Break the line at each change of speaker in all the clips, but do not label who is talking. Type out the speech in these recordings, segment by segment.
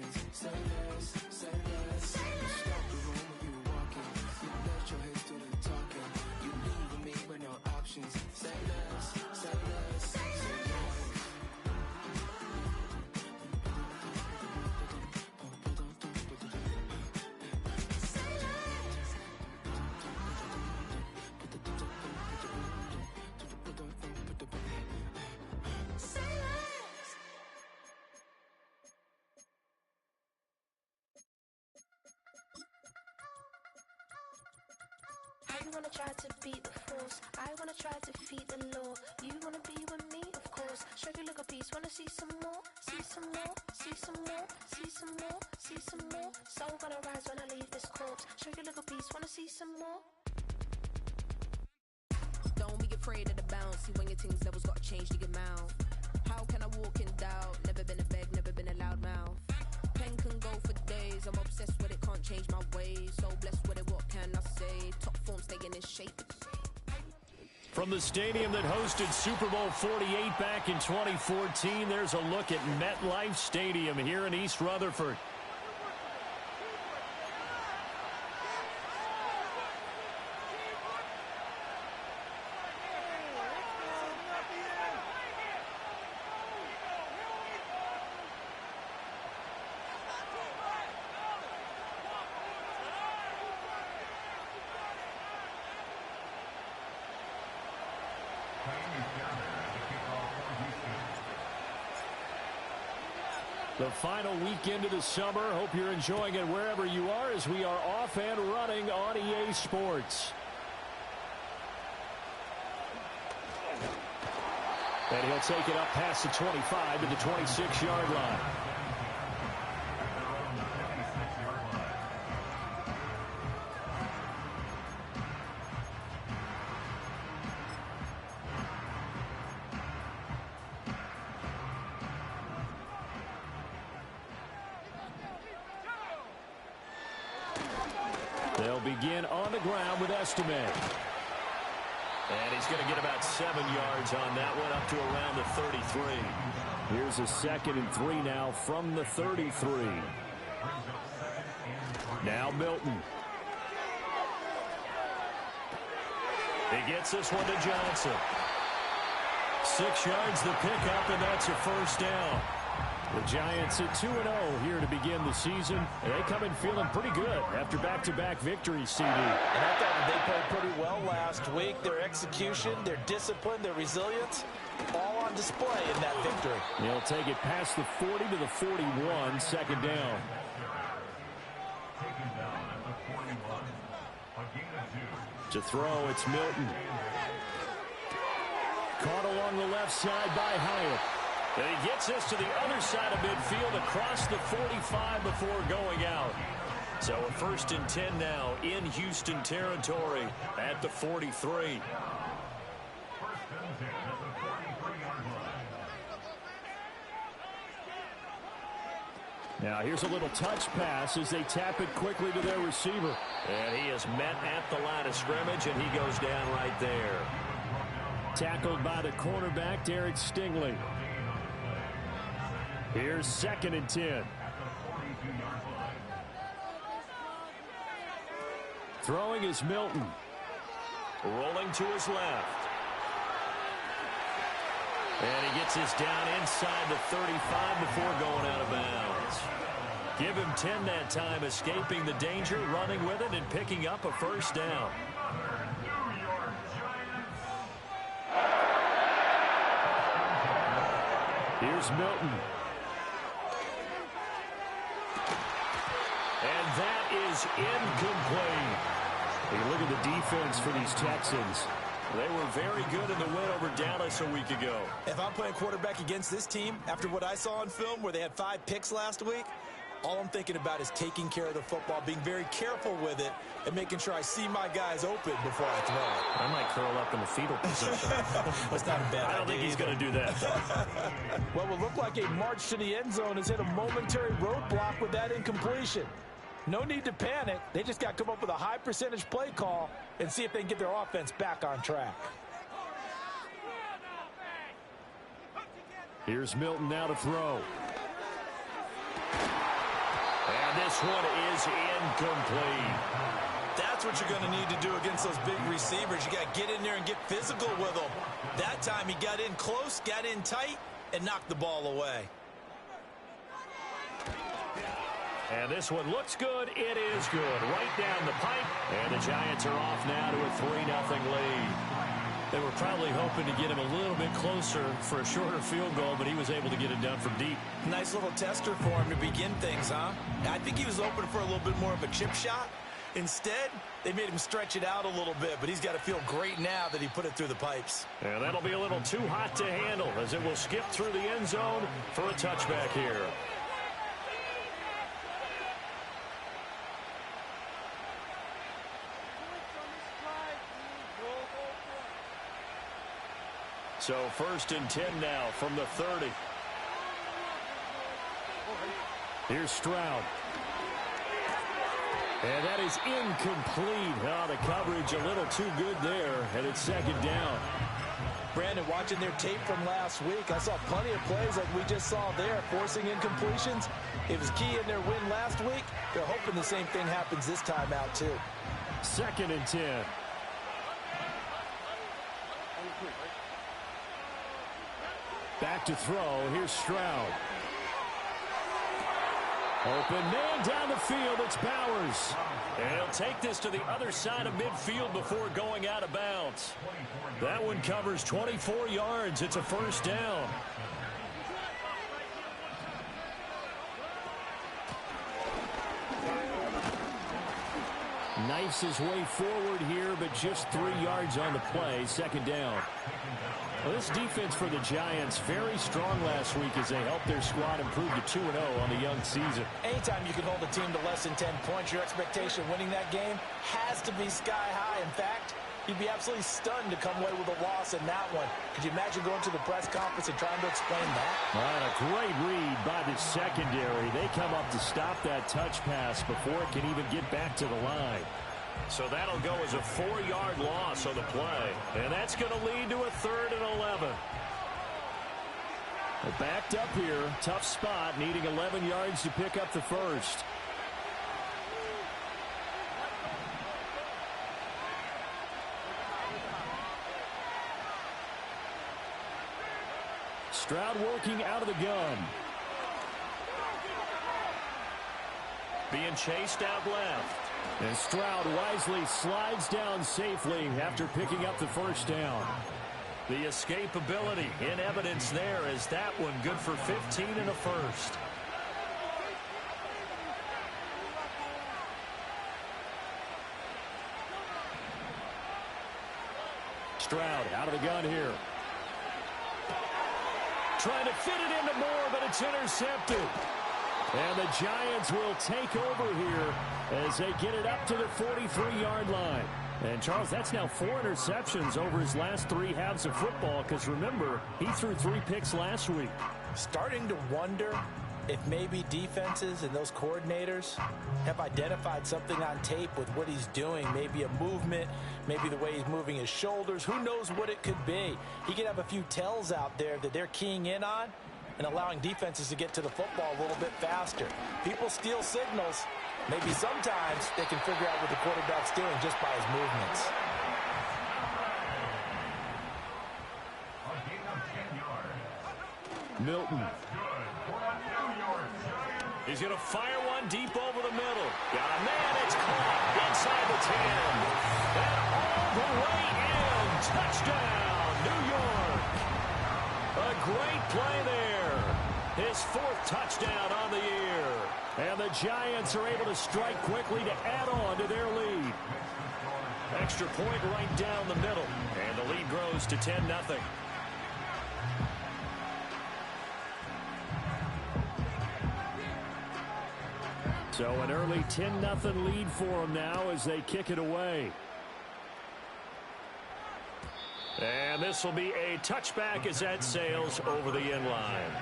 options. Say less, say less. You stop the room when you walking. You let your hips do the talking. You leaving me with no options. Say less, say less, say less.
You wanna try to beat the force, I wanna try to defeat the law. You wanna be with me, of course. Show you a little piece, wanna see some more, see some more, see some more, see some more, see some more. Soul gonna rise when I leave this corpse. Show you a little piece, wanna see some more.
Don't be afraid of the bounce. See when your things levels gotta change to your mouth. How can I walk in doubt? Never been a beg, never been a loud mouth. Pen can go for days. I'm obsessed with it, can't change my ways. So blessed with it, what can I say? Top form staying in shape.
From the stadium that hosted Super Bowl 48 back in 2014, there's a look at MetLife Stadium here in East Rutherford. The final weekend of the summer. Hope you're enjoying it wherever you are as we are off and running on EA Sports. And he'll take it up past the 25 to the 26-yard line. They'll begin on the ground with Estime. And he's going to get about 7 yards on that one, up to around the 33. Here's a 2nd and 3 now from the 33. Now Milton. He gets this one to Johnson. 6 yards the pickup, and that's a first down. The Giants at 2-0 here to begin the season. And they come in feeling pretty good after back-to-back victories, CD.
And I thought they played pretty well last week. Their execution, their discipline, their resilience, all on display in that victory.
They'll take it past the 40 to the 41, second down. To throw, it's Milton. Caught along the left side by Hyatt. And he gets this to the other side of midfield across the 45 before going out. So a 1st and 10 now in Houston territory at the 43. Now here's a little touch pass as they tap it quickly to their receiver. And he is met at the line of scrimmage, and he goes down right there. Tackled by the cornerback, Derek Stingley. Here's 2nd and 10. Throwing is Milton. Rolling to his left. And he gets this down inside the 35 before going out of bounds. Give him 10 that time, escaping the danger, running with it, and picking up a first down. Here's Milton. And that is incomplete. Hey, look at the defense for these Texans. They were very good in the win over Dallas a week ago.
If I'm playing quarterback against this team, after what I saw on film where they had 5 picks last week, all I'm thinking about is taking care of the football, being very careful with it, and making sure I see my guys open before I throw it.
I might curl up in the fetal position.
That's not a bad idea.
I don't think he's going to do that.
Well, it will look like a march to the end zone has hit a momentary roadblock with that incompletion. No need to panic. They just got to come up with a high percentage play call and see if they can get their offense back on track.
Here's Milton now to throw. And this one is incomplete.
That's what you're going to need to do against those big receivers. You got to get in there and get physical with them. That time he got in close, got in tight, and knocked the ball away.
And this one looks good. It is good. Right down the pipe. And the Giants are off now to a 3-0 lead. They were probably hoping to get him a little bit closer for a shorter field goal, but he was able to get it done from deep.
Nice little tester for him to begin things, huh? I think he was open for a little bit more of a chip shot. Instead, they made him stretch it out a little bit, but he's got to feel great now that he put it through the pipes.
And that'll be a little too hot to handle as it will skip through the end zone for a touchback here. So 1st and 10 now from the 30. Here's Stroud. And that is incomplete. Oh, the coverage a little too good there, and it's 2nd down.
Brandon, watching their tape from last week, I saw plenty of plays like we just saw there, forcing incompletions. It was key in their win last week. They're hoping the same thing happens this time out, too.
2nd and 10. Back to throw. Here's Stroud. Open man down the field. It's Bowers. And he'll take this to the other side of midfield before going out of bounds. That one covers 24 yards. It's a 1st down. Knifes his way forward here, but just 3 yards on the play. 2nd down. Well, this defense for the Giants, very strong last week as they helped their squad improve to 2-0 on the young season.
Anytime you can hold a team to less than 10 points, your expectation of winning that game has to be sky high. In fact, you'd be absolutely stunned to come away with a loss in that one. Could you imagine going to the press conference and trying to explain that?
All right, a great read by the secondary. They come up to stop that touch pass before it can even get back to the line. So that'll go as a 4-yard loss on the play. And that's going to lead to a 3rd and 11. They're backed up here. Tough spot, needing 11 yards to pick up the first. Stroud working out of the gun. Being chased out left. And Stroud wisely slides down safely after picking up the 1st down. The escapability in evidence there as that one good for 15 and a 1st. Stroud out of the gun here. Trying to fit it into Moore, but it's intercepted. And the Giants will take over here as they get it up to the 43-yard line. And, Charles, that's now 4 interceptions over his last 3 halves of football because, remember, he threw 3 picks last week.
Starting to wonder if maybe defenses and those coordinators have identified something on tape with what he's doing. Maybe a movement, maybe the way he's moving his shoulders. Who knows what it could be? He could have a few tells out there that they're keying in on and allowing defenses to get to the football a little bit faster. People steal signals. Maybe sometimes they can figure out what the quarterback's doing just by his movements.
Milton. He's going to fire one deep over the middle. Got a man. It's caught inside the 10. And all the way in. Touchdown, New York. A great play there. His 4th touchdown on the year. And the Giants are able to strike quickly to add on to their lead. Extra point right down the middle. And the lead grows to 10-0. So an early 10-0 lead for them now as they kick it away. And this will be a touchback as that sails over the end line.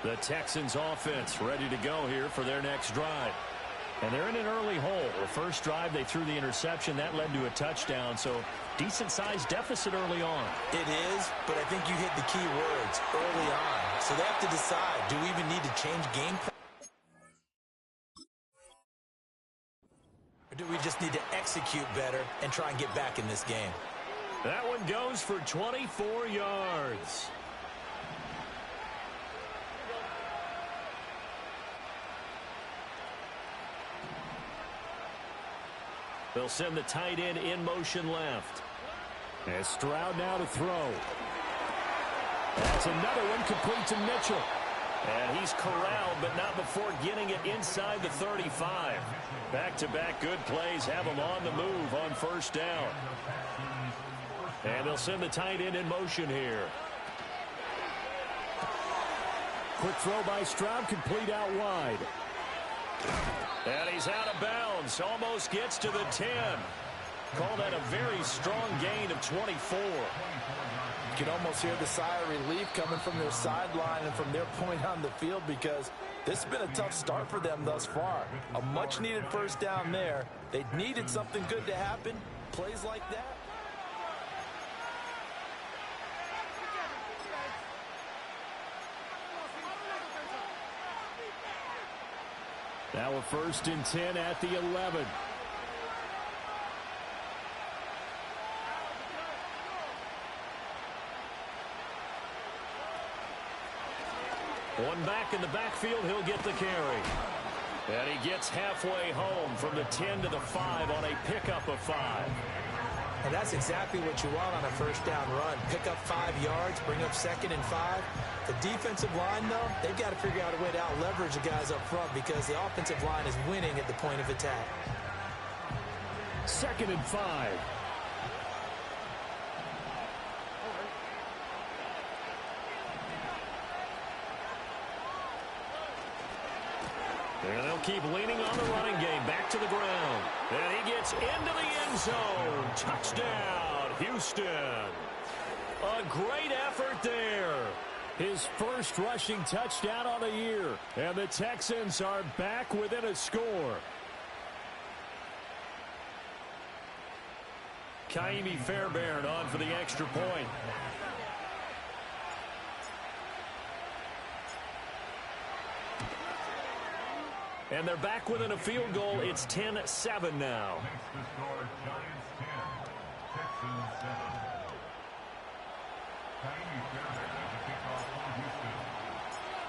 The Texans offense ready to go here for their next drive. And they're in an early hole. The first drive, they threw the interception. That led to a touchdown. So decent-sized deficit early on.
It is, but I think you hit the key words early on. So they have to decide, do we even need to change game plan? Or do we just need to execute better and try and get back in this game?
That one goes for 24 yards. They'll send the tight end in motion left. And Stroud now to throw. That's another one complete to Mitchell. And he's corralled, but not before getting it inside the 35. Back-to-back good plays have him on the move on first down. And they'll send the tight end in motion here. Quick throw by Stroud, complete out wide. And he's out of bounds. Almost gets to the 10. Call that a very strong gain of 24.
You can almost hear the sigh of relief coming from their sideline and from their point on the field, because this has been a tough start for them thus far. A much-needed first down there. They needed something good to happen. Plays like that.
Now a 1st and 10 at the 11. One back in the backfield, he'll get the carry. And he gets halfway home from the 10 to the 5 on a pickup of 5.
And that's exactly what you want on a first down run. Pick up 5 yards, bring up 2nd and 5. The defensive line, though, they've got to figure out a way to out-leverage the guys up front, because the offensive line is winning at the point of attack.
2nd and 5. And they'll keep leaning on the running game. Back to the ground. And he gets into the end zone. Touchdown, Houston. A great effort there. His first rushing touchdown on the year. And the Texans are back within a score. Kaimi Fairbairn on for the extra point. And they're back within a field goal. It's 10-7 now.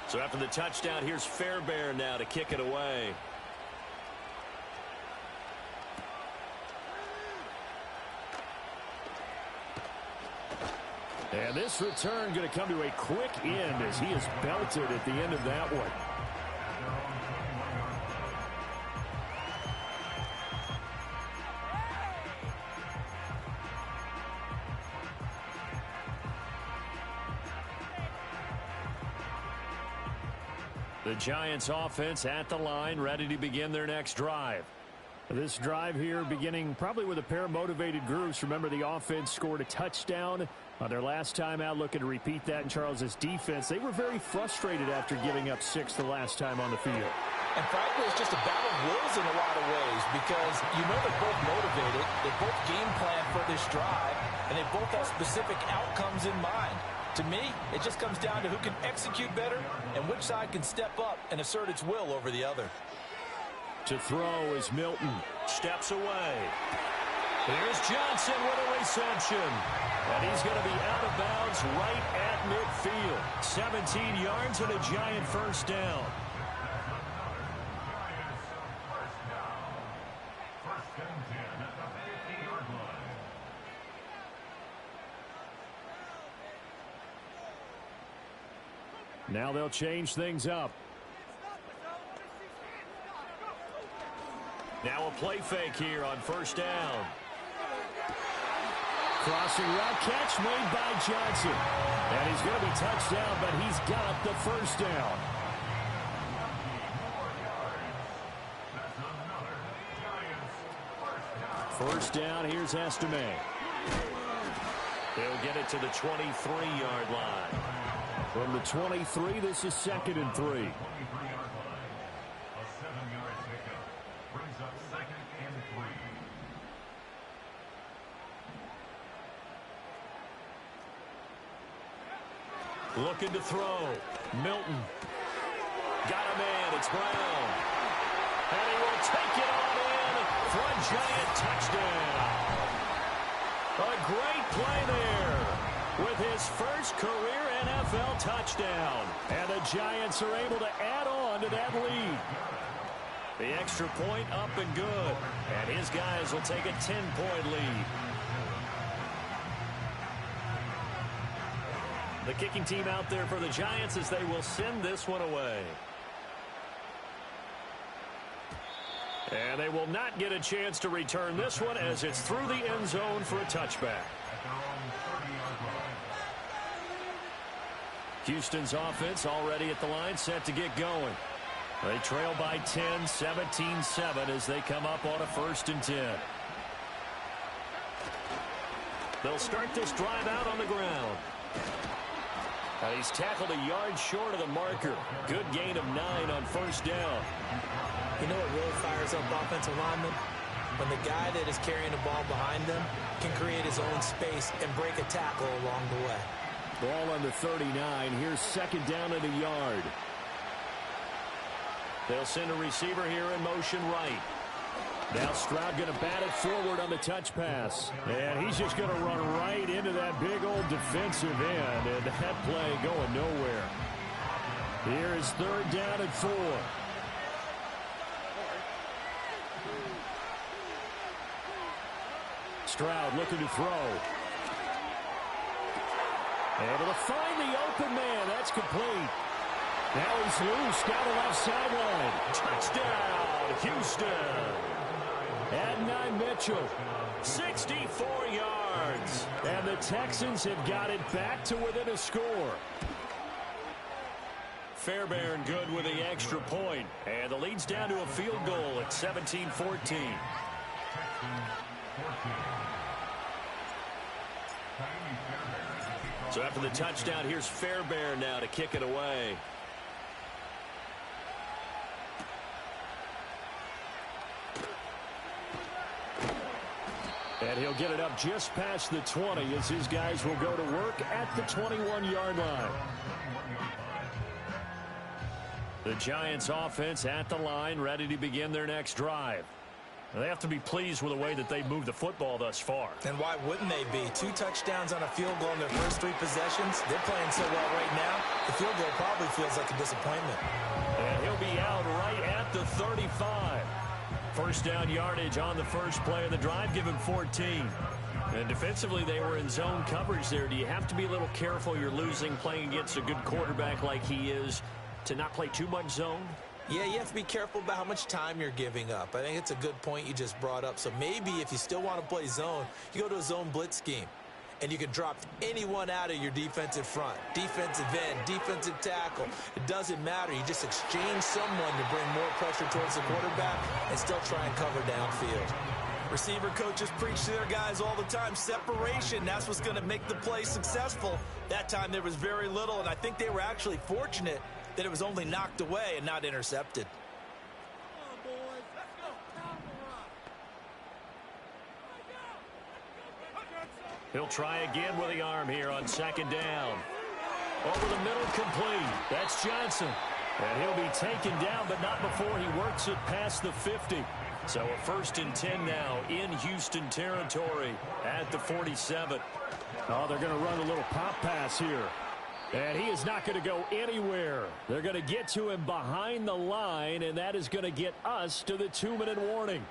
So after the touchdown, here's Fairbairn now to kick it away. And this return going to come to a quick end as he is belted at the end of that one. The Giants offense at the line, ready to begin their next drive. This drive here beginning probably with a pair of motivated groups. Remember, the offense scored a touchdown on their last time out, looking to repeat that in Charles's defense. They were very frustrated after giving up 6 the last time on the field.
And frankly, it's just a battle of wills in a lot of ways, because you know they're both motivated. They both game plan for this drive, and they both have specific outcomes in mind. To me, it just comes down to who can execute better and which side can step up and assert its will over the other.
To throw is Milton. Steps away. Here's Johnson with a reception. And he's going to be out of bounds right at midfield. 17 yards and a Giant first down. Now they'll change things up. Now a play fake here on first down. Crossing route catch made by Johnson. And he's going to be touched down, but he's got the first down. First down, here's Estime. He'll get it to the 23-yard line. From the 23, this is 2nd and 3. Looking to throw. Milton. Got a man. It's Brown. And he will take it on in for a giant touchdown. A great play there with his first career NFL touchdown. And the Giants are able to add on to that lead. The extra point up and good. And his guys will take a 10-point lead. The kicking team out there for the Giants as they will send this one away. And they will not get a chance to return this one as it's through the end zone for a touchback. Houston's offense already at the line, set to get going. They trail by 10, 17-7 as they come up on a 1st and 10. They'll start this drive out on the ground. And he's tackled a yard short of the marker. Good gain of 9 on 1st down.
You know what really fires up offensive linemen? When the guy that is carrying the ball behind them can create his own space and break a tackle along the way.
Ball on the 39. Here's 2nd down and a yard. They'll send a receiver here in motion right. Now Stroud going to bat it forward on the touch pass. And he's just going to run right into that big old defensive end. And that play going nowhere. Here is 3rd down and 4. Stroud looking to throw. Able to find the open man. That's complete. Now he's loose down the left sideline. Touchdown, Houston. Adonai Mitchell, 64 yards. And the Texans have got it back to within a score. Fairbairn good with the extra point. And the lead's down to a field goal at 17-14. So after the touchdown, here's Fairbairn now to kick it away. And he'll get it up just past the 20 as his guys will go to work at the 21-yard line. The Giants offense at the line, ready to begin their next drive. They have to be pleased with the way that they've moved the football thus far.
And why wouldn't they be? 2 touchdowns on a field goal in their first 3 possessions. They're playing so well right now, the field goal probably feels like a disappointment.
And he'll be out right at the 35. First down yardage on the first play of the drive, give him 14. And defensively, they were in zone coverage there. Do you have to be a little careful? You're losing, playing against a good quarterback like he is, to not play too much zone?
Yeah, you have to be careful about how much time you're giving up. I think it's a good point you just brought up. So maybe if you still want to play zone, you go to a zone blitz scheme. And you can drop anyone out of your defensive front. Defensive end, defensive tackle. It doesn't matter. You just exchange someone to bring more pressure towards the quarterback and still try and cover downfield. Receiver coaches preach to their guys all the time. Separation, that's what's going to make the play successful. That time there was very little, and I think they were actually fortunate that it was only knocked away and not intercepted.
He'll try again with the arm here on 2nd down. Over the middle, complete. That's Johnson. And he'll be taken down, but not before he works it past the 50. So a 1st and 10 now in Houston territory at the 47. Oh, they're going to run a little pop pass here. And he is not going to go anywhere. They're going to get to him behind the line, and that is going to get us to the 2-minute warning.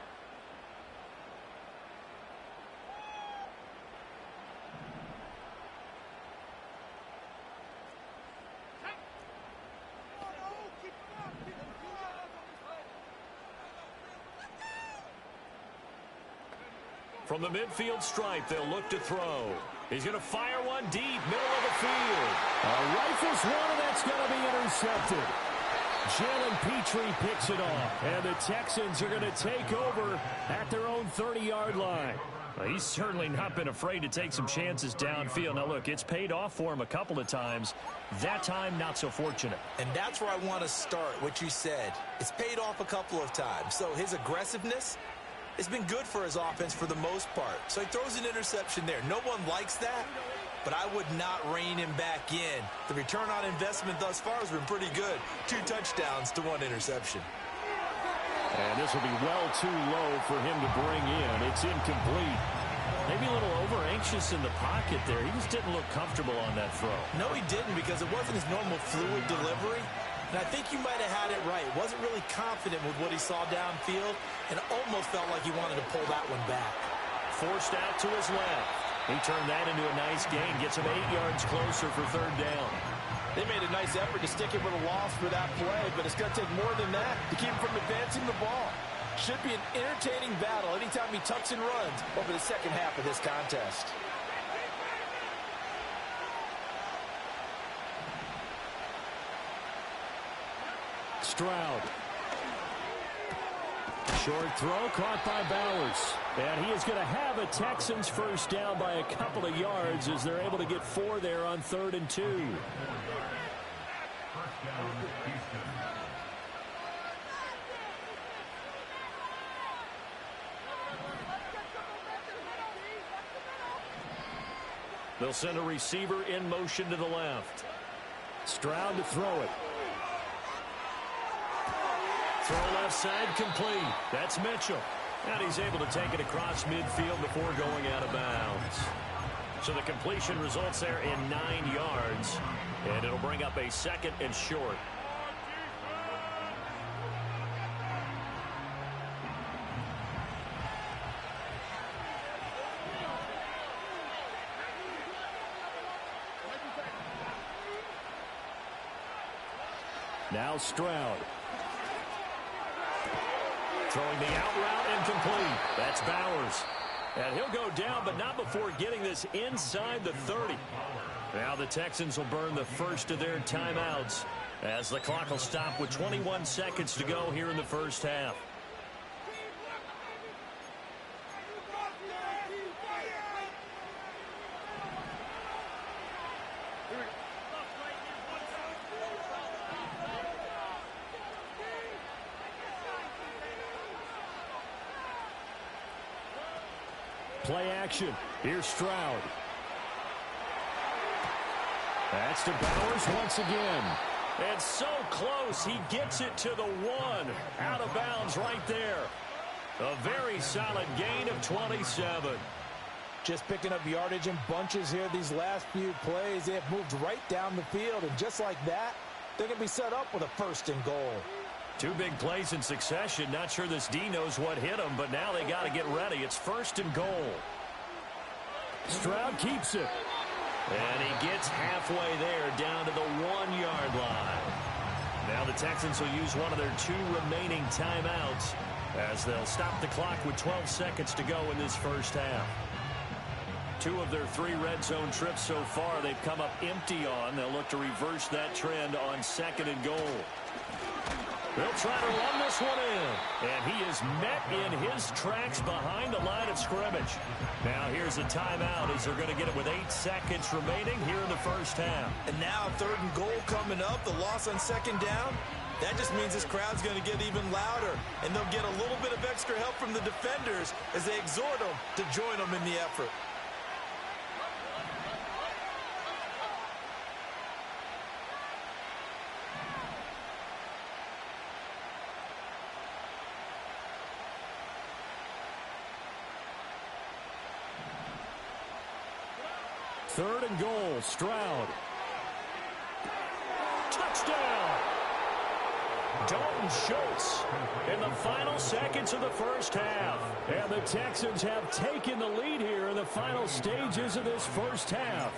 From the midfield stripe, they'll look to throw. He's going to fire one deep, middle of the field. Rifles one, and that's going to be intercepted. Jalen Petrie picks it off, and the Texans are going to take over at their own 30-yard line. Well, he's certainly not been afraid to take some chances downfield. Now, look, it's paid off for him a couple of times. That time, not so fortunate.
And that's where I want to start, what you said. It's paid off a couple of times. So his aggressiveness has been good for his offense for the most part. So he throws an interception there. No one likes that, but I would not rein him back in. The return on investment thus far has been pretty good. 2 touchdowns to 1 interception.
And this will be well too low for him to bring in. It's incomplete. Maybe a little over-anxious in the pocket there. He just didn't look comfortable on that throw.
No, he didn't, because it wasn't his normal fluid delivery. And I think you might have had it right. Wasn't really confident with what he saw downfield and almost felt like he wanted to pull that one back.
Forced out to his left. He turned that into a nice gain. Gets him 8 yards closer for 3rd down.
They made a nice effort to stick him with a loss for that play, but it's going to take more than that to keep him from advancing the ball. Should be an entertaining battle anytime he tucks and runs over the second half of this contest.
Stroud. Short throw caught by Bowers. And he is going to have a Texans first down by a couple of yards as they're able to get 4 there on 3rd and 2. They'll send a receiver in motion to the left. Stroud to throw it. Throw left side complete. That's Mitchell. And he's able to take it across midfield before going out of bounds. So the completion results there in 9 yards. And it'll bring up a 2nd and short. Now Stroud. Throwing the out route incomplete. That's Bowers. And he'll go down, but not before getting this inside the 30. Now the Texans will burn the first of their timeouts as the clock will stop with 21 seconds to go here in the first half. Play action. Here's Stroud. That's to Bowers once again. And so close. He gets it to the 1. Out of bounds right there. A very solid gain of 27.
Just picking up yardage in bunches here these last few plays. They have moved right down the field. And just like that, they're going to be set up with a 1st and goal.
2 big plays in succession. Not sure this D knows what hit him, but now they got to get ready. It's 1st and goal. Stroud keeps it. And he gets halfway there down to the 1-yard line. Now the Texans will use one of their 2 remaining timeouts as they'll stop the clock with 12 seconds to go in this first half. 2 of their 3 red zone trips so far they've come up empty on. They'll look to reverse that trend on 2nd and goal. They'll try to run this one in. And he is met in his tracks behind the line of scrimmage. Now here's a timeout as they're going to get it with 8 seconds remaining here in the first half.
And now 3rd and goal coming up. The loss on 2nd down. That just means this crowd's going to get even louder. And they'll get a little bit of extra help from the defenders as they exhort them to join them in the effort.
Third and goal, Stroud. Touchdown! Dalton Schultz in the final seconds of the first half. And the Texans have taken the lead here in the final stages of this first half.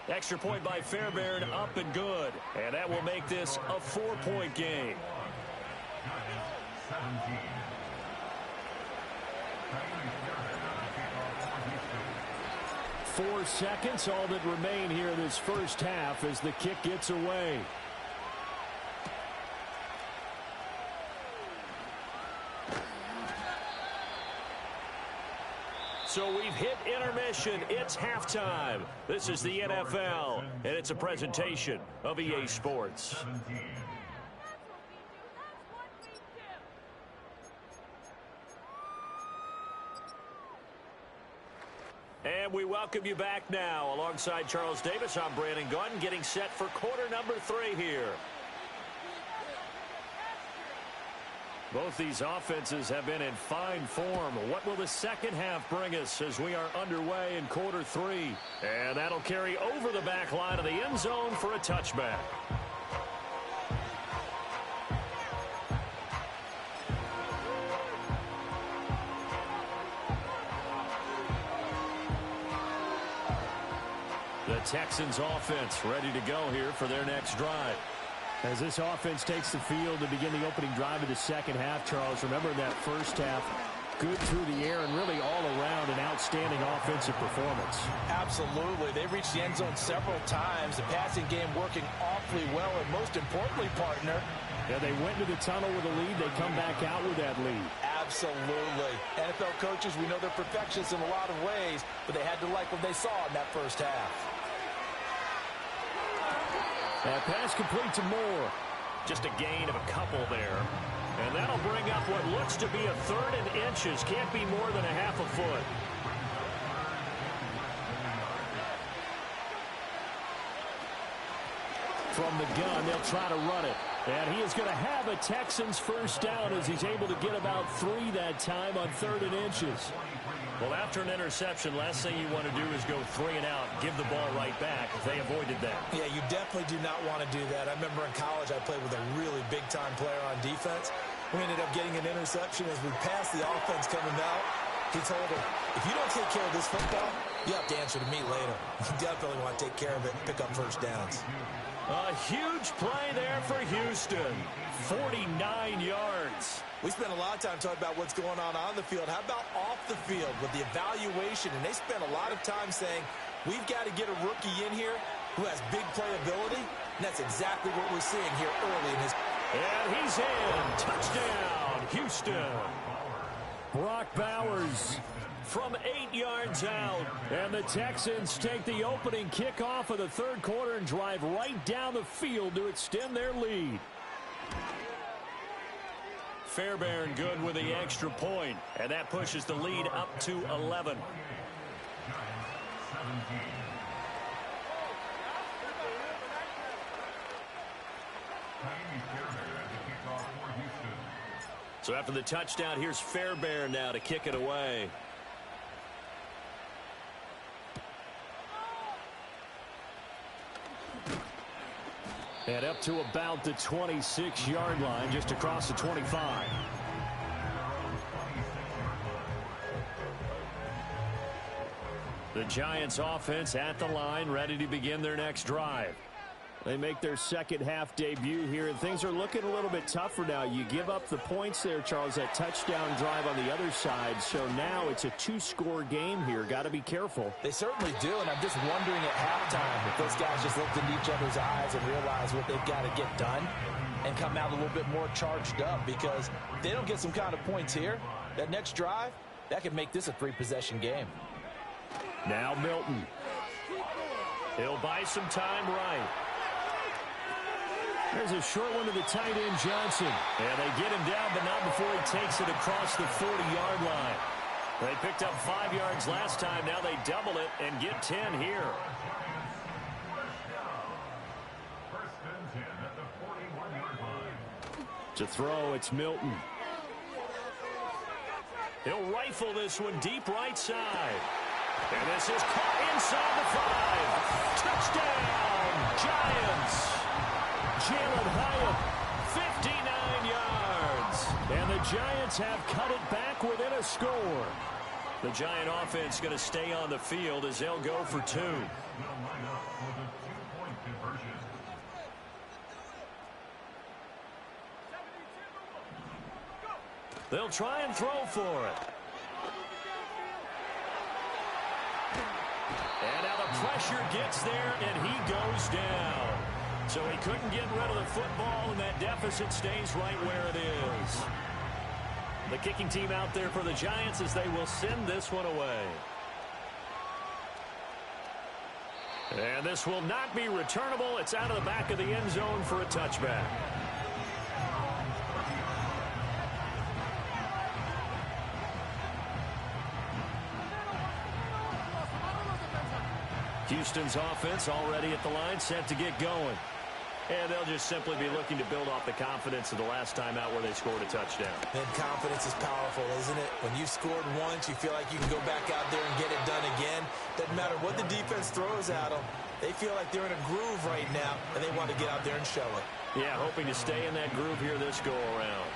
Extra point by Fairbairn, up and good. And that will make this a 4-point game. 4 seconds, all that remain here in this first half as the kick gets away. So we've hit intermission. It's halftime. This is the NFL, and it's a presentation of EA Sports. And we welcome you back now. Alongside Charles Davis, I'm Brandon Gunn, getting set for quarter number 3 here. Both these offenses have been in fine form. What will the second half bring us as we are underway in quarter 3? And that'll carry over the back line of the end zone for a touchback. The Texans offense ready to go here for their next drive.
As this offense takes the field to begin the opening drive of the second half, Charles, remember that first half, good through the air and really all around an outstanding offensive performance.
Absolutely. They reached the end zone several times. The passing game working awfully well, and most importantly, partner,
yeah, they went to the tunnel with a lead. They come back out with that lead.
Absolutely. NFL coaches, we know they're perfectionists in a lot of ways, but they had to like what they saw in that first half.
That pass complete to Moore.
Just a gain of a couple there. And that'll bring up what looks to be a 3rd and inches. Can't be more than a half a foot.
From the gun, they'll try to run it. And he is going to have a Texans first down as he's able to get about 3 that time on 3rd and inches.
Well, after an interception, last thing you want to do is go 3 and out, give the ball right back. They avoided that.
Yeah, you definitely do not want to do that. I remember in college I played with a really big-time player on defense. We ended up getting an interception as we passed the offense coming out. He told him, if you don't take care of this football, you have to answer to me later. You definitely want to take care of it and pick up first downs.
A huge play there for Houston. 49 yards.
We spent a lot of time talking about what's going on the field. How about off the field with the evaluation? And they spent a lot of time saying, we've got to get a rookie in here who has big playability. And that's exactly what we're seeing here early in his.
And he's in. Touchdown, Houston.
Brock Bowers
from 8 yards out.
And the Texans take the opening kickoff of the 3rd quarter and drive right down the field to extend their lead.
Fairbairn good with the extra point, and that pushes the lead up to 11. So after the touchdown, here's Fairbairn now to kick it away.
And up to about the 26-yard line, just across the 25.
The Giants offense at the line, ready to begin their next drive.
They make their second half debut here, and things are looking a little bit tougher now. You give up the points there, Charles, that touchdown drive on the other side. So now it's a 2-score game here. Got to be careful.
They certainly do, and I'm just wondering at halftime if those guys just looked into each other's eyes and realized what they've got to get done and come out a little bit more charged up, because if they don't get some kind of points here, that next drive, that could make this a 3-possession game.
Now Milton. He'll buy some time right.
There's a short one to the tight end, Johnson.
And they get him down, but not before he takes it across the 40-yard line. They picked up 5 yards last time. Now they double it and get 10 here.
To throw, it's Milton.
He'll rifle this one deep right side. And this is caught inside the 5. Touchdown, Giants.
Jalen Hyatt, 59 yards. And the Giants have cut it back within a score.
The Giant offense going to stay on the field as they'll go for 2. They'll try and throw for it. And now the pressure gets there, and he goes down. So he couldn't get rid of the football, and that deficit stays right where it is. The kicking team out there for the Giants as they will send this one away. And this will not be returnable. It's out of the back of the end zone for a touchback. Houston's offense already at the line, set to get going. And they'll just simply be looking to build off the confidence of the last time out where they scored a touchdown.
And confidence is powerful, isn't it? When you've scored once, you feel like you can go back out there and get it done again. Doesn't matter what the defense throws at them. They feel like they're in a groove right now, and they want to get out there and show it.
Yeah, hoping to stay in that groove here this go-around.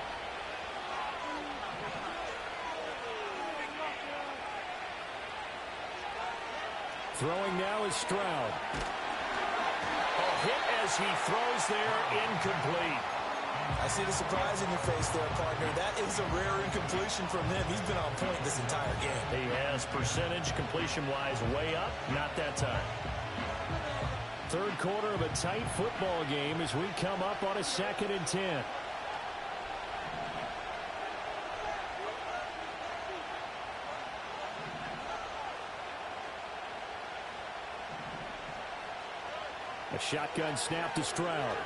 Throwing now is Stroud. Hit as he throws there, incomplete.
I see the surprise in your face there, partner. That is a rare incompletion from him. He's been on point this entire game.
He has percentage completion-wise way up, not that time. Third quarter of a tight football game as we come up on a 2nd and 10. A shotgun snap to Stroud.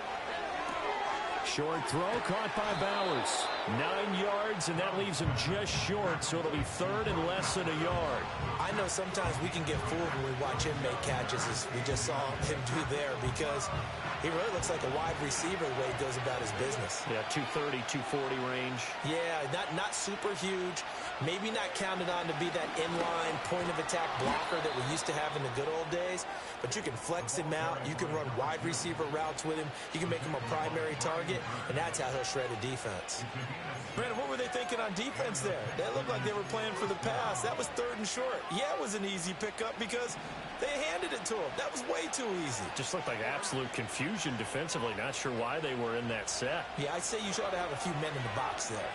Short throw caught by Bowers. 9 yards, and that leaves him just short, so it'll be 3rd and less than a yard.
I know sometimes we can get fooled when we watch him make catches, as we just saw him do there, because he really looks like a wide receiver the way he goes about his business.
Yeah, 230, 240 range.
Yeah, not super huge. Maybe not counted on to be that inline point-of-attack blocker that we used to have in the good old days, but you can flex him out. You can run wide receiver routes with him. You can make him a primary target, and that's how he'll shred a defense. Brandon, what were they thinking on defense there? They looked like they were playing for the pass. That was 3rd and short. Yeah, it was an easy pickup because they handed it to him. That was way too easy.
Just looked like absolute confusion defensively. Not sure why they were in that set.
Yeah, I'd say you ought to have a few men in the box there.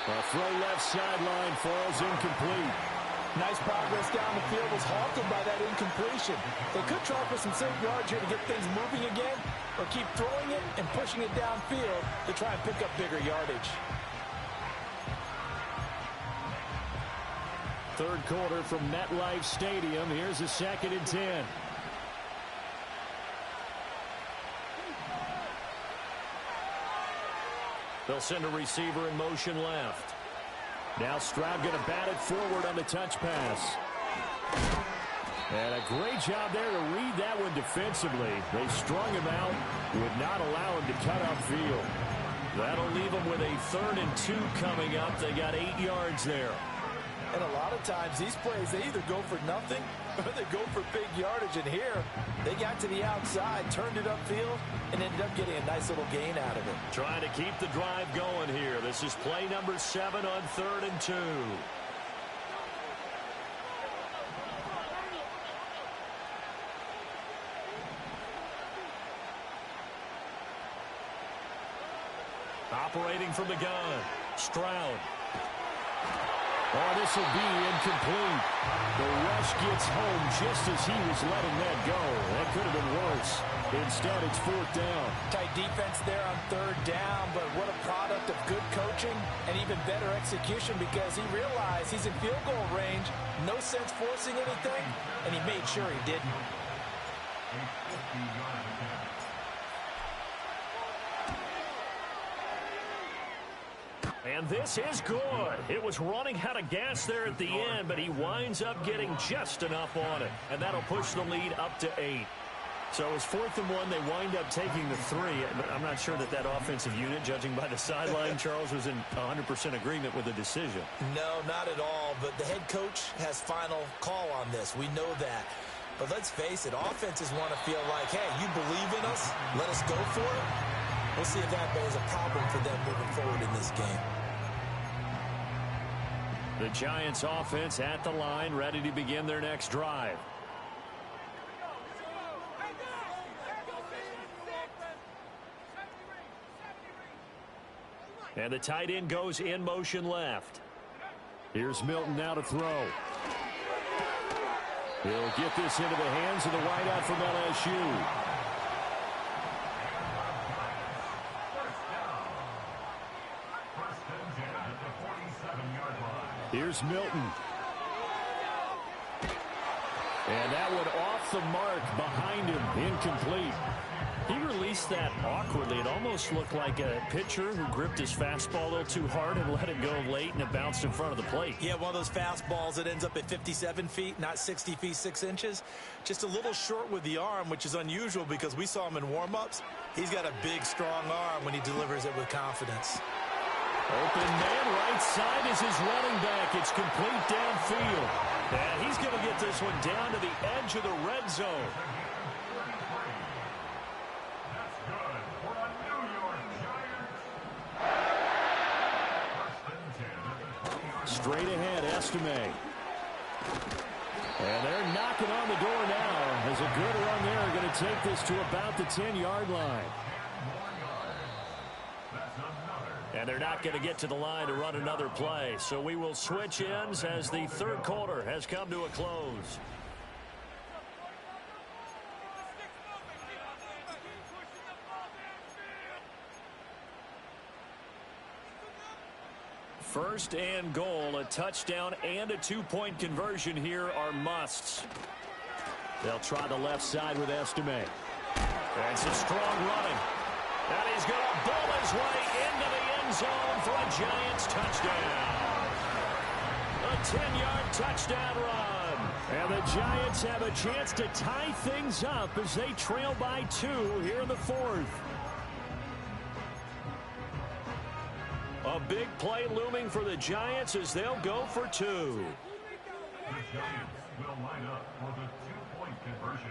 A throw left sideline falls incomplete.
Nice progress down the field was halted by that incompletion. They could try for some safe yards here to get things moving again, or keep throwing it and pushing it downfield to try and pick up bigger yardage.
Third quarter from MetLife Stadium. Here's a 2nd and 10.
They'll send a receiver in motion left.
Now Stroud going to bat it forward on the touch pass. And a great job there to read that one defensively. They strung him out, would not allow him to cut upfield.
That'll leave them with a 3rd and 2 coming up. They got 8 yards there.
And a lot of times these plays, they either go for nothing or they go for big yardage. And here, they got to the outside, turned it upfield, and ended up getting a nice little gain out of it.
Trying to keep the drive going here. This is play number 7 on 3rd and 2. Operating from the gun, Stroud.
Oh, this will be incomplete. The rush gets home just as he was letting that go. That could have been worse. Instead, it's 4th down.
Tight defense there on 3rd down, but what a product of good coaching and even better execution, because he realized he's in field goal range. No sense forcing anything, and he made sure he didn't.
And this is good. It was running out of gas there at the end, but he winds up getting just enough on it. And that'll push the lead up to 8. So it was 4th and 1. They wind up taking the 3. But I'm not sure that that offensive unit, judging by the sideline, Charles, was in 100% agreement with the decision.
No, not at all. But the head coach has final call on this. We know that. But let's face it, offenses want to feel like, hey, you believe in us, let us go for it. We'll see if that bears a problem for them moving forward in this game.
The Giants offense at the line, ready to begin their next drive. And the tight end goes in motion left.
Here's Milton now to throw. He'll get this into the hands of the wideout from LSU. Here's Milton. And that one off the mark behind him. Incomplete.
He released that awkwardly. It almost looked like a pitcher who gripped his fastball a little too hard and let it go late, and it bounced in front of the plate.
Yeah, one of those fastballs that ends up at 57 feet, not 60 feet, 6 inches. Just a little short with the arm, which is unusual because we saw him in warm-ups. He's got a big, strong arm when he delivers it with confidence.
Open man, right side is his running back. It's complete downfield. And he's going to get this one down to the edge of the red zone. Straight ahead, Estime. And they're knocking on the door now. As a good run there, going to take this to about the 10-yard line. And they're not going to get to the line to run another play. So we will switch ends as the third quarter has come to a close. First and goal, a touchdown and a two-point conversion here are musts. They'll try the left side with Estime. That's a strong running. And he's going to bowl his way into the end zone for a Giants touchdown. A 10-yard touchdown run. And the Giants have a chance to tie things up as they trail by 2 here in the fourth. A big play looming for the Giants as they'll go for 2.
The Giants will line up for the two-point conversion.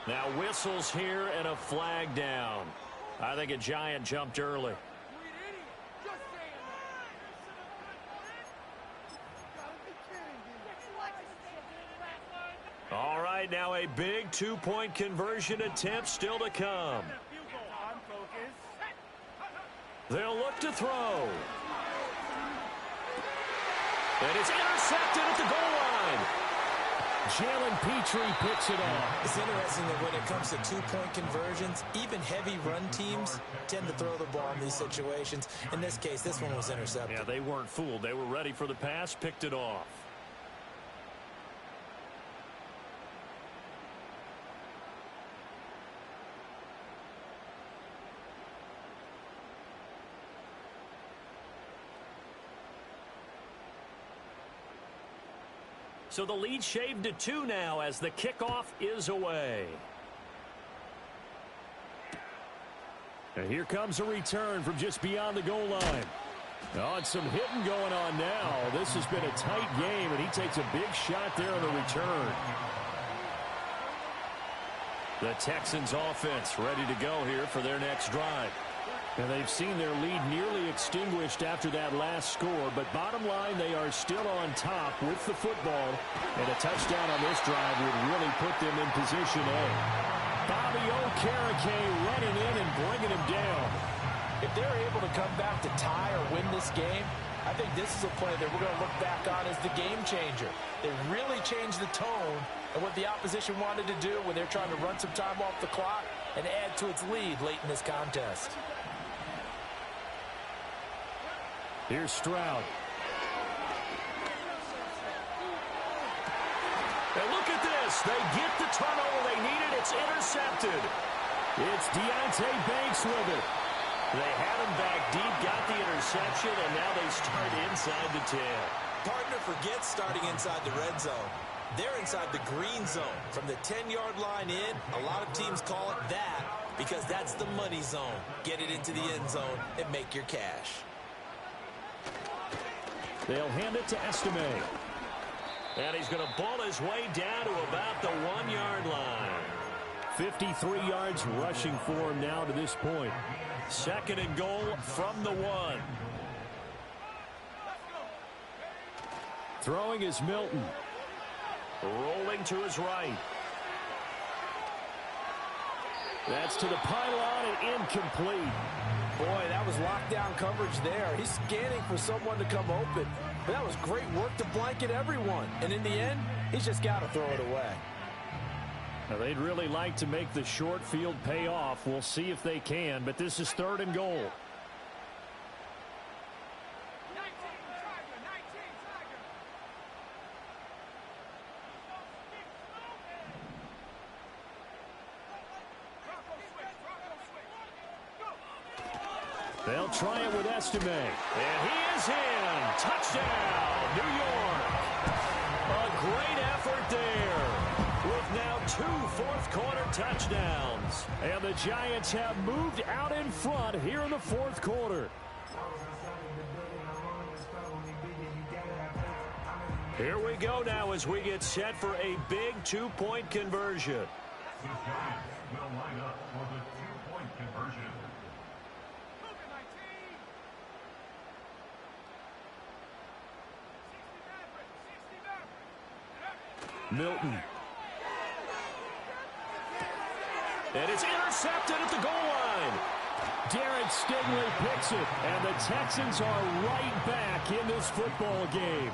Now whistles here and a flag down. I think a Giant jumped early. All right, now a big two-point conversion attempt still to come. They'll look to throw. And it's intercepted at the goal line. Jalen Petrie picks it off.
It's interesting that when it comes to two-point conversions, even heavy run teams tend to throw the ball in these situations. In this case, this one was intercepted.
Yeah, they weren't fooled. They were ready for the pass, picked it off. So the lead shaved to 2 now as the kickoff is away. And here comes a return from just beyond the goal line. Oh, and some hitting going on now. This has been a tight game, and he takes a big shot there on the return. The Texans offense ready to go here for their next drive. And they've seen their lead nearly extinguished after that last score. But bottom line, they are still on top with the football. And a touchdown on this drive would really put them in position A. Bobby Okereke running in and bringing him down.
If they're able to come back to tie or win this game, I think this is a play that we're going to look back on as the game changer. They really changed the tone and what the opposition wanted to do when they're trying to run some time off the clock and add to its lead late in this contest.
Here's Stroud. And look at this. They get the turnover they needed. It's intercepted. It's Deontay Banks with it. They had him back deep, got the interception, and now they start inside the 10.
Partner forgets starting inside the red zone. They're inside the green zone. From the 10-yard line in, a lot of teams call it that because that's the money zone. Get it into the end zone and make your cash.
They'll hand it to Estime. And he's going to ball his way down to about the 1-yard line. 53 yards rushing for him now to this point. Second and goal from the 1. Throwing is Milton. Rolling to his right. That's to the pylon and incomplete.
Boy, that was lockdown coverage there. He's scanning for someone to come open. But that was great work to blanket everyone. And in the end, he's just got to throw it away.
Now, they'd really like to make the short field pay off. We'll see if they can, but this is third and goal. They'll try it with Estime. And he is in. Touchdown, New York. A great effort there. With now 2 fourth-quarter touchdowns. And the Giants have moved out in front here in the fourth quarter. Here we go now as we get set for a big 2-point conversion.
The Giants will line up for the 2-point conversion.
Milton. And it's intercepted at the goal line. Derek Stingley picks it, and the Texans are right back in this football game.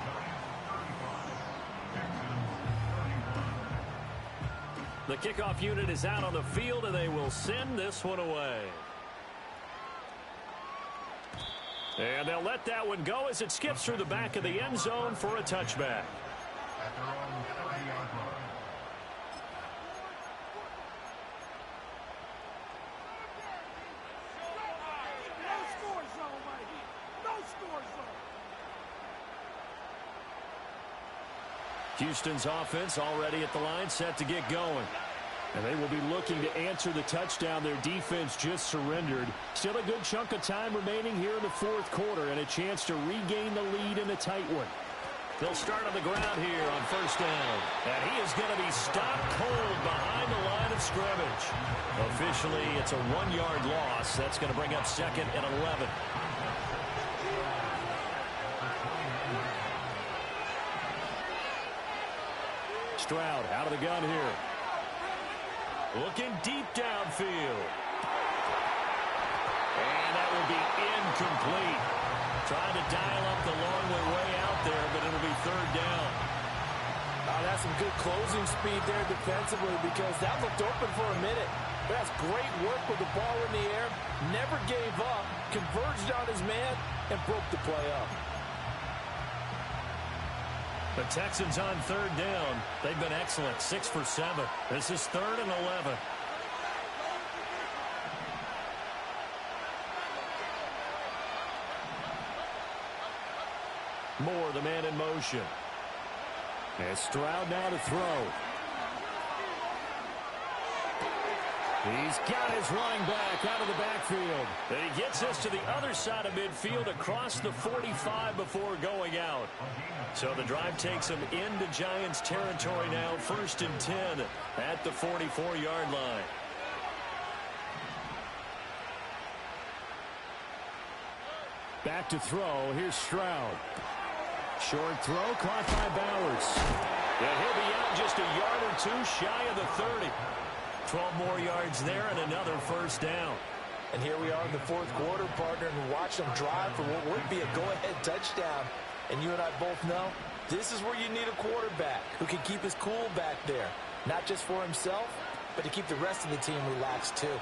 The kickoff unit is out on the field, and they will send this one away. And they'll let that one go as it skips through the back of the end zone for a touchback.
At their own 30-yard line.
Houston's offense already at the line, set to get going. And they will be looking to answer the touchdown their defense just surrendered. Still a good chunk of time remaining here in the fourth quarter and a chance to regain the lead in a tight one. They'll start on the ground here on first down. And he is going to be stopped cold behind the line of scrimmage. Officially, it's a 1-yard loss. That's going to bring up second and 11. Stroud out of the gun here. Looking deep downfield. And that will be incomplete. Trying to dial up the long way out there, but it'll be third down.
That's some good closing speed there defensively because that looked open for a minute. That's great work with the ball in the air. Never gave up. Converged on his man and broke the play up.
The Texans on third down. They've been excellent. 6 for 7. This is third and 11. Moore, the man in motion. And Stroud now to throw. He's got his running back out of the backfield. And he gets this to the other side of midfield across the 45 before going out. So the drive takes him into Giants territory now. 1st and 10 at the 44-yard line. Back to throw. Here's Stroud. Short throw caught by Bowers. And he'll be out just a yard or two shy of the 30. 12 more yards there and another first down.
And here we are in the fourth quarter, partner, and watch them drive for what would be a go-ahead touchdown. And you and I both know this is where you need a quarterback who can keep his cool back there. Not just for himself, but to keep the rest of the team relaxed too.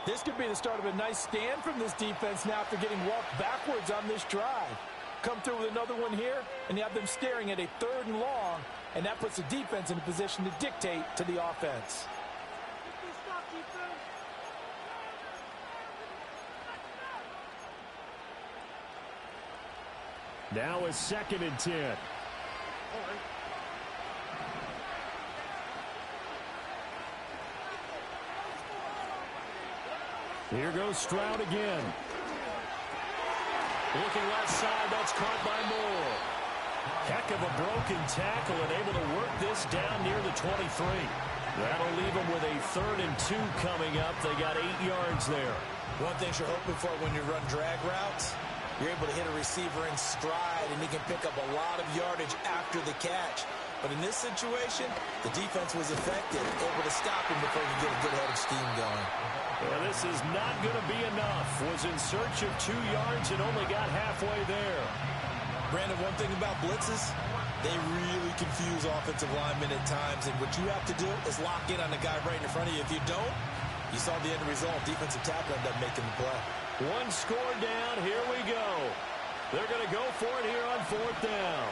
This could be the start of a nice stand from this defense now after getting walked backwards on this drive. Come through with another one here, and you have them staring at a 3rd and long, and that puts the defense in a position to dictate to the offense.
Now a 2nd and 10. Here goes Stroud again. Looking left side, that's caught by Moore. Heck of a broken tackle and able to work this down near the 23. That'll leave them with a 3rd and 2 coming up. They got 8 yards there.
One thing you're hoping for when you run drag routes, you're able to hit a receiver in stride, and he can pick up a lot of yardage after the catch. But in this situation, the defense was effective, able to stop him before he could get a good head of steam going.
Well, this is not going to be enough. Was in search of 2 yards and only got halfway there.
Brandon, one thing about blitzes, they really confuse offensive linemen at times, and what you have to do is lock in on the guy right in front of you. If you don't, you saw the end result. Defensive tackle ended up making the play.
One score down. Here we go. They're going to go for it here on 4th down.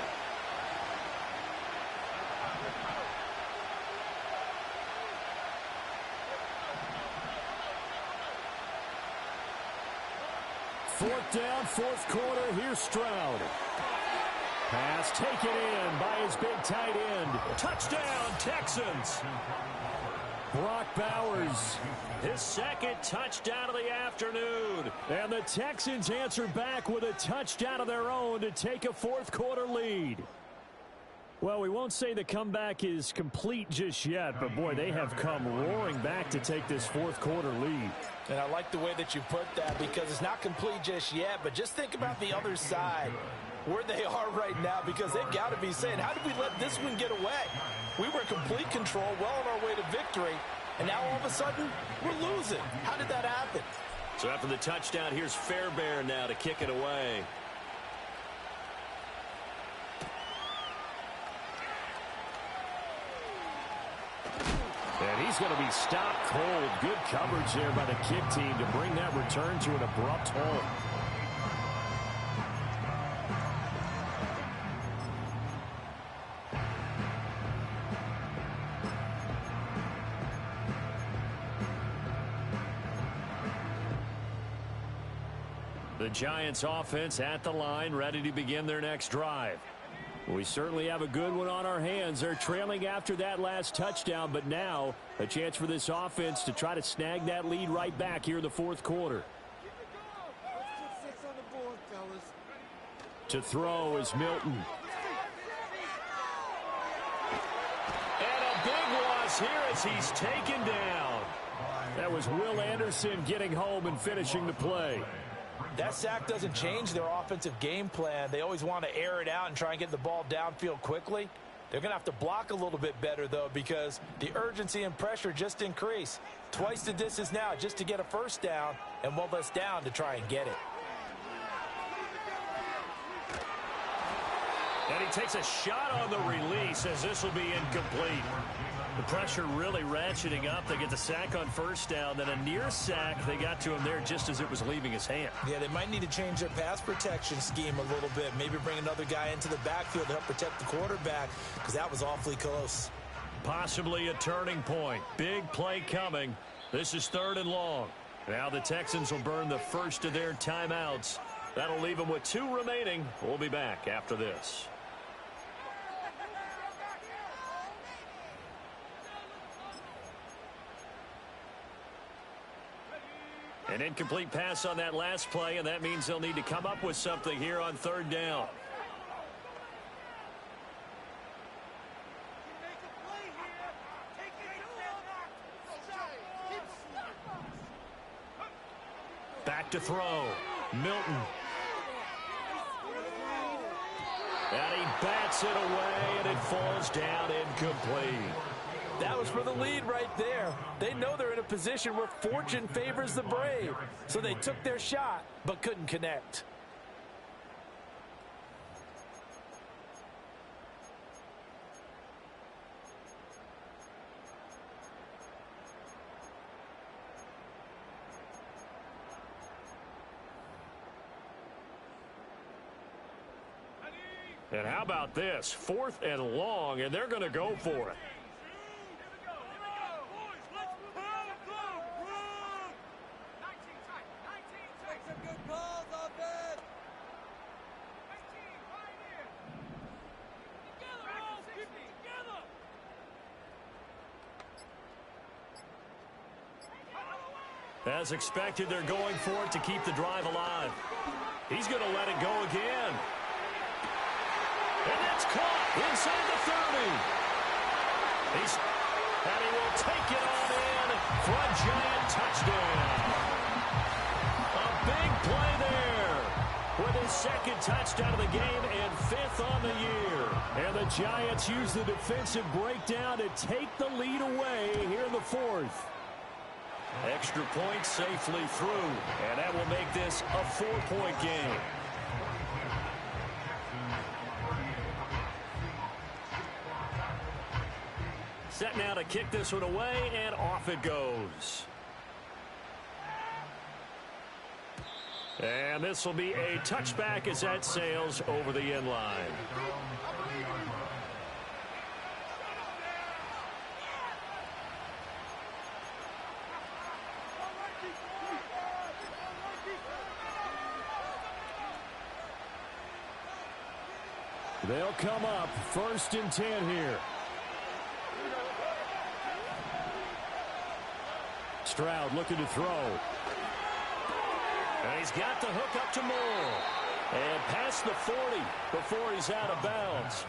4th down, 4th quarter. Here's Stroud. Pass taken in by his big tight end. Touchdown, Texans. Brock Bowers, his 2nd touchdown of the afternoon. And the Texans answer back with a touchdown of their own to take a 4th quarter lead. Well, we won't say the comeback is complete just yet, but boy, they have come roaring back to take this 4th quarter lead.
And I like the way that you put that, because it's not complete just yet, but just think about the other side, where they are right now, because they've got to be saying, how did we let this one get away? We were in complete control, well on our way to victory, and now all of a sudden, we're losing. How did that happen?
So after the touchdown, here's Fairbairn now to kick it away. And he's going to be stopped cold. Good coverage there by the kick team to bring that return to an abrupt halt. The Giants offense at the line, ready to begin their next drive. We certainly have a good one on our hands. They're trailing after that last touchdown, but now a chance for this offense to try to snag that lead right back here in the 4th quarter. To throw is Milton. And a big loss here as he's taken down. That was Will Anderson getting home and finishing the play.
That sack doesn't change their offensive game plan. They always want to air it out and try and get the ball downfield quickly. They're going to have to block a little bit better, though, because the urgency and pressure just increase. Twice the distance now just to get a 1st down, and one less down to try and get it.
And he takes a shot on the release as this will be incomplete. The pressure really ratcheting up. They get the sack on 1st down, then a near sack. They got to him there just as it was leaving his hand.
Yeah, they might need to change their pass protection scheme a little bit. Maybe bring another guy into the backfield to help protect the quarterback, because that was awfully close.
Possibly a turning point. Big play coming. This is 3rd and long. Now the Texans will burn the first of their timeouts. That'll leave them with 2 remaining. We'll be back after this. An incomplete pass on that last play, and that means they'll need to come up with something here on 3rd down. Back to throw. Milton. And he bats it away, and it falls down incomplete.
That was for the lead right there. They know they're in a position where fortune favors the brave. So they took their shot, but couldn't connect.
And how about this? 4th and long, and they're going to go for it. As expected, they're going for it to keep the drive alive. He's going to let it go again. And that's caught inside the 30. And he will take it on in for a Giant touchdown. A big play there with his 2nd touchdown of the game and 5th on the year. And the Giants use the defensive breakdown to take the lead away here in the 4th. Extra point safely through, and that will make this a 4-point game. Set now to kick this one away, and off it goes. And this will be a touchback as that sails over the end line. They'll come up 1st and 10 here. Stroud looking to throw. And he's got the hook up to Moore. And past the 40 before he's out of bounds.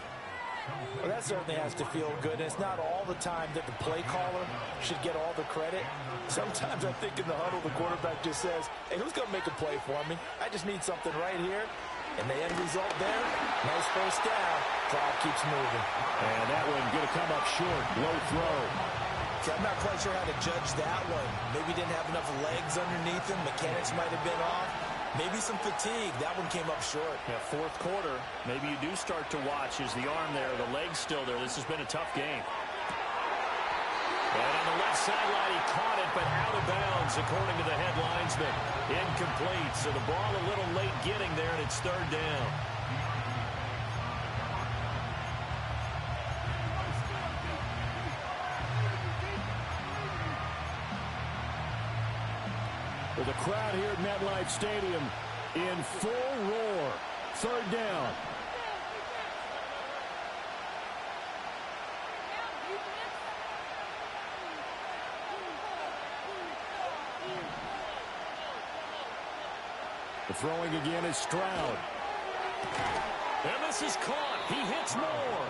Well, that certainly has to feel good. And it's not all the time that the play caller should get all the credit. Sometimes I think in the huddle, the quarterback just says, hey, who's going to make a play for me? I just need something right here. And the end result there, nice first down. Clock keeps moving.
And that one going to come up short. Low throw.
See, I'm not quite sure how to judge that one. Maybe didn't have enough legs underneath him. Mechanics might have been off. Maybe some fatigue. That one came up short.
Yeah, 4th quarter, maybe you do start to watch. Is the arm there, the leg's still there. This has been a tough game.
And on the left sideline, he caught it, but out of bounds, according to the head linesman. Incomplete, so the ball a little late getting there, and it's 3rd down. Well, the crowd here at MetLife Stadium in full roar. 3rd down. The throwing again is Stroud. And this is caught. He hits Moore.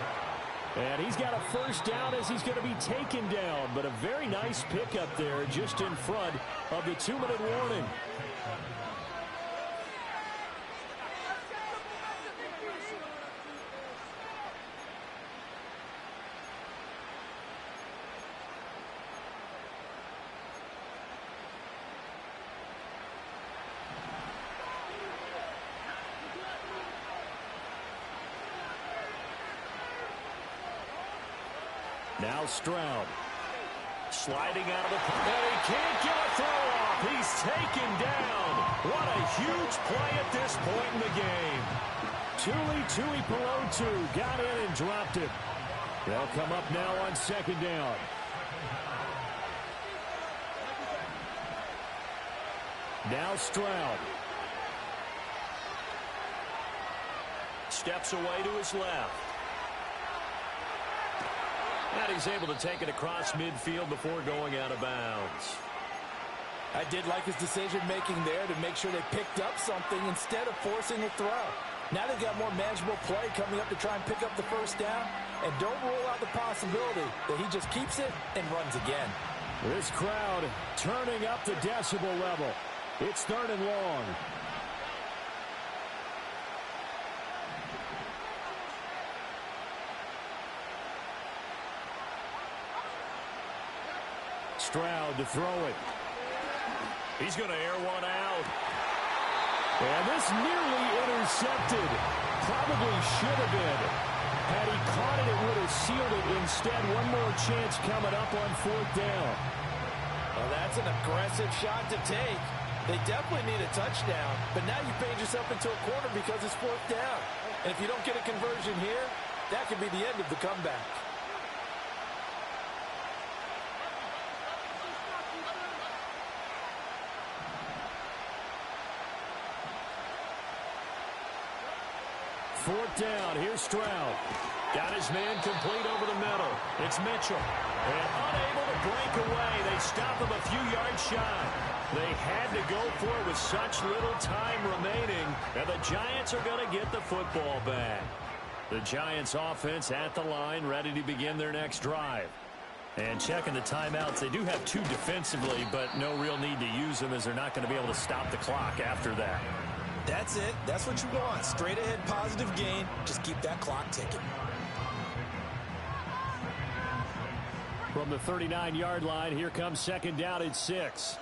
And he's got a 1st down as he's going to be taken down. But a very nice pickup there just in front of the 2-minute warning. Now Stroud. Sliding out of the pocket. And he can't get a throw off. He's taken down. What a huge play at this point in the game. Tuli Pelotu got in and dropped it. They'll come up now on 2nd down. Now Stroud. Steps away to his left. And he's able to take it across midfield before going out of bounds.
I did like his decision-making there to make sure they picked up something instead of forcing a throw. Now they've got more manageable play coming up to try and pick up the 1st down. And don't rule out the possibility that he just keeps it and runs again.
This crowd turning up the decibel level. It's 3rd and long. Stroud to throw it. He's going to air one out. And this nearly intercepted. Probably should have been. Had he caught it, it would have sealed it. Instead, one more chance coming up on 4th down.
Well, that's an aggressive shot to take. They definitely need a touchdown. But now you paid yourself into a corner because it's 4th down. And if you don't get a conversion here, that could be the end of the comeback.
Fourth down. Here's Stroud. Got his man complete over the middle. It's Mitchell. And unable to break away. They stop him a few yards shy. They had to go for it with such little time remaining. And the Giants are going to get the football back. The Giants offense at the line, ready to begin their next drive. And checking the timeouts, they do have 2 defensively, but no real need to use them as they're not going to be able to stop the clock after that.
That's it. That's what you want. Straight ahead positive gain. Just keep that clock ticking.
From the 39-yard line, here comes 2nd down at 6.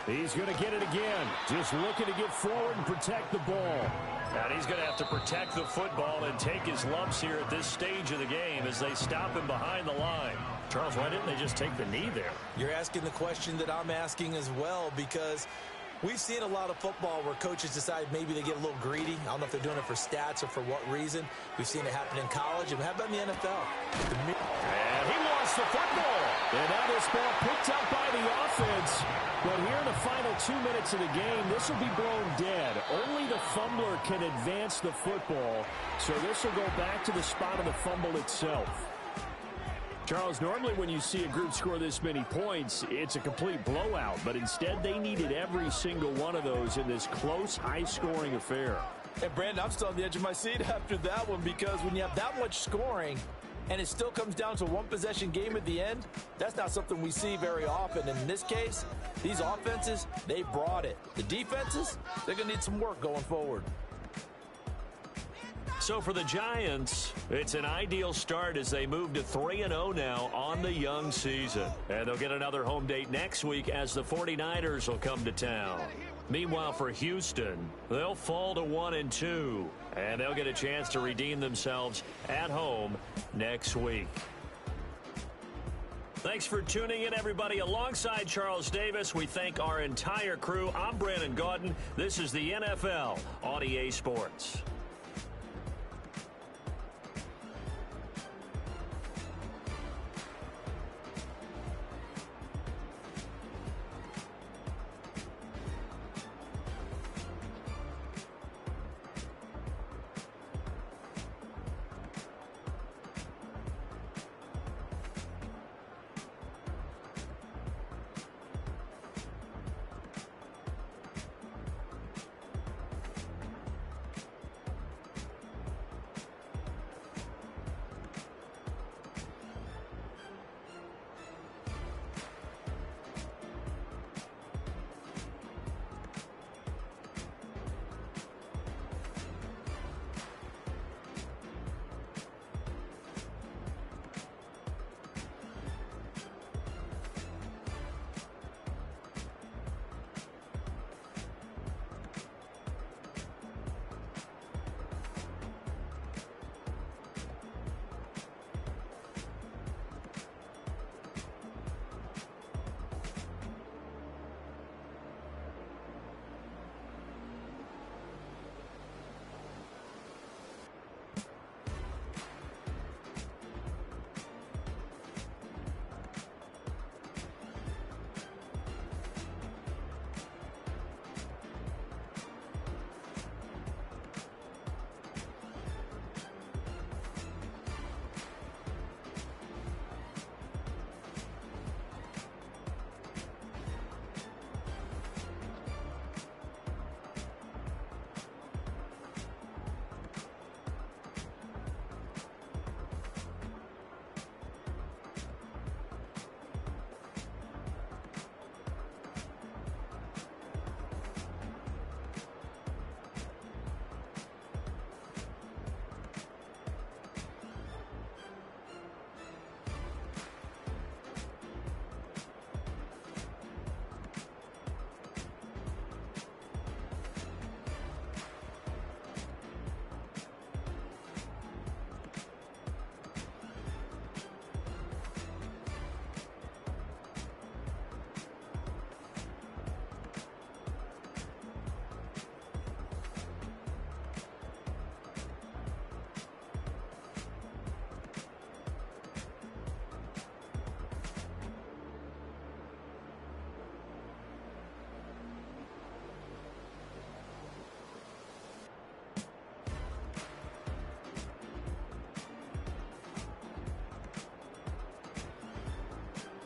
He's going to get it again. Just looking to get forward and protect the ball. And he's going to have to protect the football and take his lumps here at this stage of the game as they stop him behind the line. Charles, why didn't they just take the knee there?
You're asking the question that I'm asking as well, because We've seen a lot of football where coaches decide maybe they get a little greedy. I don't know if they're doing it for stats or for what reason. We've seen it happen in college. And how about in the NFL?
And he lost the football. And that is ball picked up by the offense. But here in the final 2 minutes of the game, this will be blown dead. Only the fumbler can advance the football. So this will go back to the spot of the fumble itself. Charles, normally when you see a group score this many points, it's a complete blowout. But instead, they needed every single one of those in this close, high-scoring affair.
And, Brandon, I'm still on the edge of my seat after that one because when you have that much scoring and it still comes down to a one-possession game at the end, that's not something we see very often. And in this case, these offenses, they brought it. The defenses, they're going to need some work going forward.
So for the Giants, it's an ideal start as they move to 3-0 now on the young season. And they'll get another home date next week as the 49ers will come to town. Meanwhile, for Houston, they'll fall to 1-2, and they'll get a chance to redeem themselves at home next week. Thanks for tuning in, everybody. Alongside Charles Davis, we thank our entire crew. I'm Brandon Gaudin. This is the NFL on EA Sports.